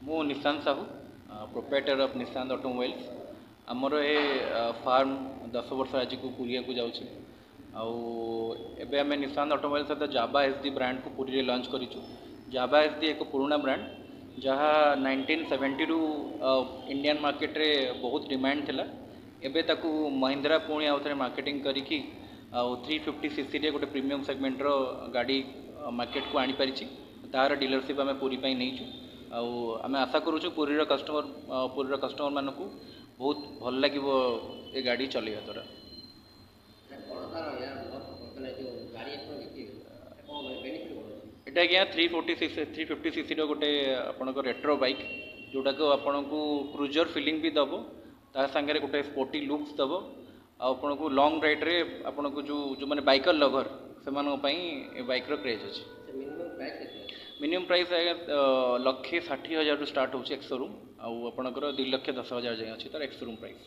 मु Nishant Sahu proprietor of Nishant automobiles आमर ए farm 10 वर्ष आज को पुरिया को जाऊँ आम निशांत ऑटोमोबाइल सहित जावा एसडी ब्रांड को पुरी लॉन्च करूँ। जावा एसडी एक पुराना ब्रांड जहाँ 1970 रु इंडियन मार्केट रे बहुत डिमांड थिला। एबे ताकू महिंद्रा पुणी आउ थे मार्केटिंग करिकी 350cc रे गोटे प्रीमियम सेगमेंट रो गाड़ी मार्केट को आनी पारिछि। तार डीलरशिप आम पुरी नहीं आम आशा करूँ पुरीर कस्टमर मानक बहुत भल लगे ये गाड़ी चलवा द्वारा। यहाँ 350cc गोटे आपंकर रेट्रो बाइक जोटा को आपन को क्रूजर फिलिंग भी दब ता सांगे गोटे स्पोर्टी लुक्स दब आपन को लॉन्ग राइड रे आपन को जो मैंने बाइकर लवर से बाइक क्रेज अच्छे। मिनिमम प्राइस आगे 1,60,000 स्टार्ट हो एक्स शोरूम आपंकर 2,10,000 जाए अच्छी तार एक्स शोरूम प्राइस।